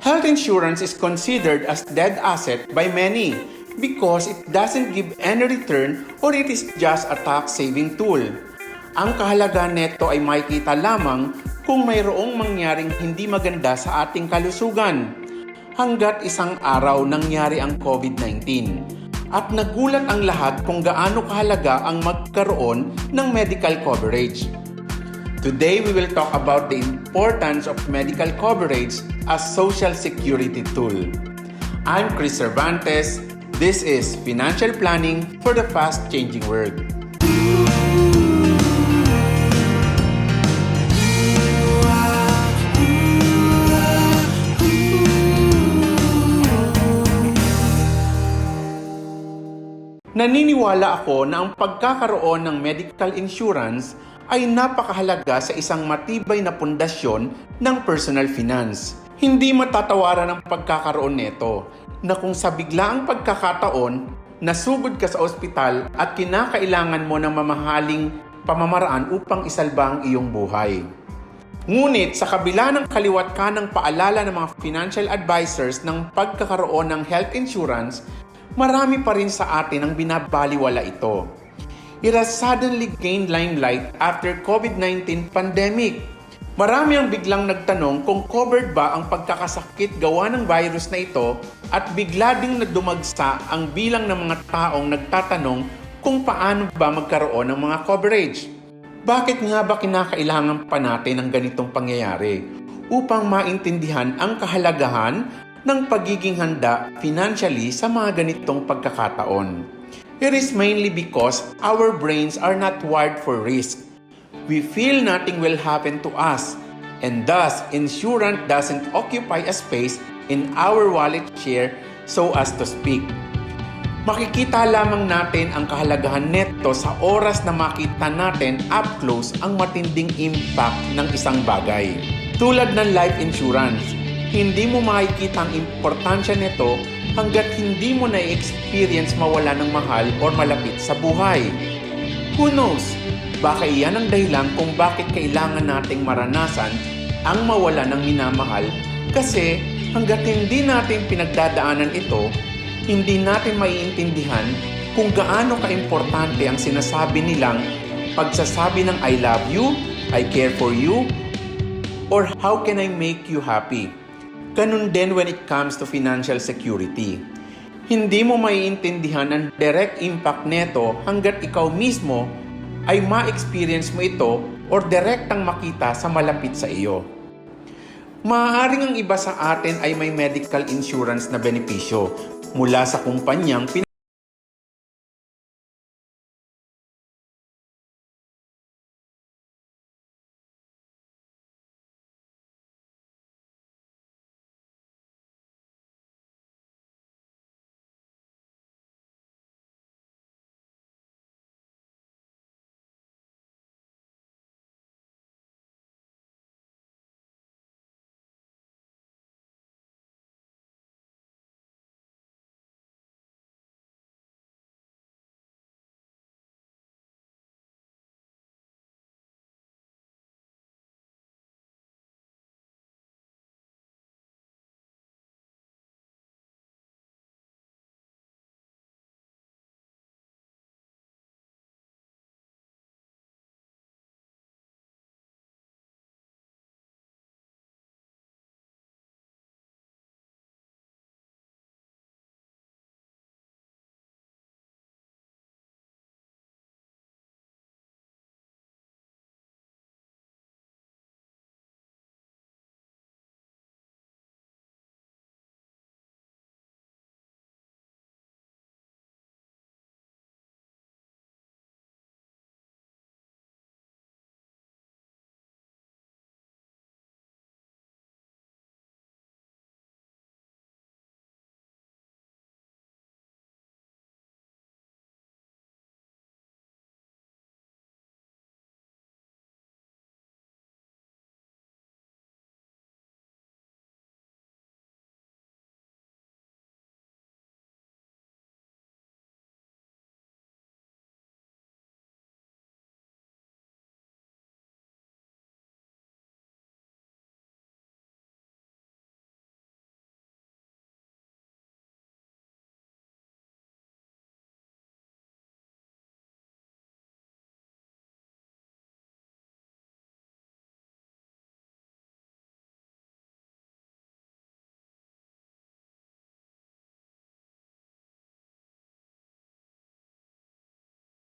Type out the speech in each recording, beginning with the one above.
Health insurance is considered as dead asset by many because it doesn't give any return or it is just a tax-saving tool. Ang kahalagahan nito ay makikita lamang kung mayroong mangyaring hindi maganda sa ating kalusugan. Hanggat isang araw nangyari ang COVID-19 at nagulat ang lahat kung gaano kahalaga ang magkaroon ng medical coverage. Today, we will talk about the importance of medical coverage as social security tool. I'm Chris Cervantes. This is Financial Planning for the Fast-Changing World. Naniniwala ako na ang pagkakaroon ng medical insurance ay napakahalaga sa isang matibay na pundasyon ng personal finance. Hindi matatawaran ang pagkakaroon nito na kung sa biglaang pagkakataon, nasugod ka sa ospital at kinakailangan mo ng mamahaling pamamaraan upang isalba ang iyong buhay. Ngunit sa kabila ng kaliwat ka ng paalala ng mga financial advisors ng pagkakaroon ng health insurance, marami pa rin sa atin ang binabaliwala ito. It has suddenly gained limelight after COVID-19 pandemic. Marami ang biglang nagtanong kung covered ba ang pagkakasakit gawa ng virus na ito at bigla ding dumagsa ang bilang ng mga taong nagtatanong kung paano ba magkaroon ng mga coverage. Bakit nga ba kinakailangan pa natin ng ganitong pangyayari upang maintindihan ang kahalagahan ng pagiging handa financially sa mga ganitong pagkakataon? It is mainly because our brains are not wired for risk. We feel nothing will happen to us, and thus insurance doesn't occupy a space in our wallet share, so as to speak. Makikita lamang natin ang kahalagahan nito sa oras na makita natin up close ang matinding impact ng isang bagay. Tulad ng life insurance, hindi mo makikita ang importansya nito hanggat hindi mo na-experience mawala ng mahal or malapit sa buhay. Who knows? Baka iyan ang dahilan kung bakit kailangan nating maranasan ang mawala ng minamahal kasi hanggat hindi natin pinagdadaanan ito, hindi natin maiintindihan kung gaano kaimportante ang sinasabi nilang pagsasabi ng I love you, I care for you, or how can I make you happy? Ganun din when it comes to financial security. Hindi mo maiintindihan ang direct impact nito hanggat ikaw mismo ay ma-experience mo ito or direktang makita sa malapit sa iyo. Maaaring ang iba sa atin ay may medical insurance na benepisyo mula sa kumpanyang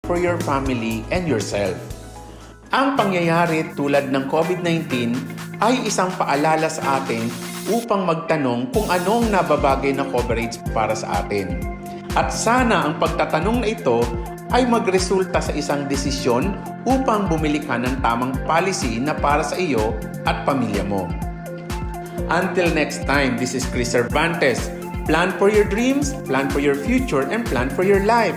for your family and yourself. Ang pangyayari tulad ng COVID-19 ay isang paalala sa atin upang magtanong kung anong nababagay na coverage para sa atin. At sana ang pagtatanong na ito ay magresulta sa isang desisyon upang bumili ka ng tamang policy na para sa iyo at pamilya mo. Until next time, this is Chris Cervantes. Plan for your dreams, plan for your future, and plan for your life.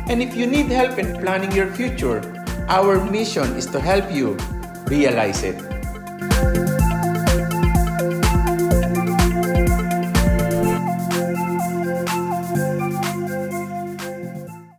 And if you need help in planning your future, our mission is to help you realize it.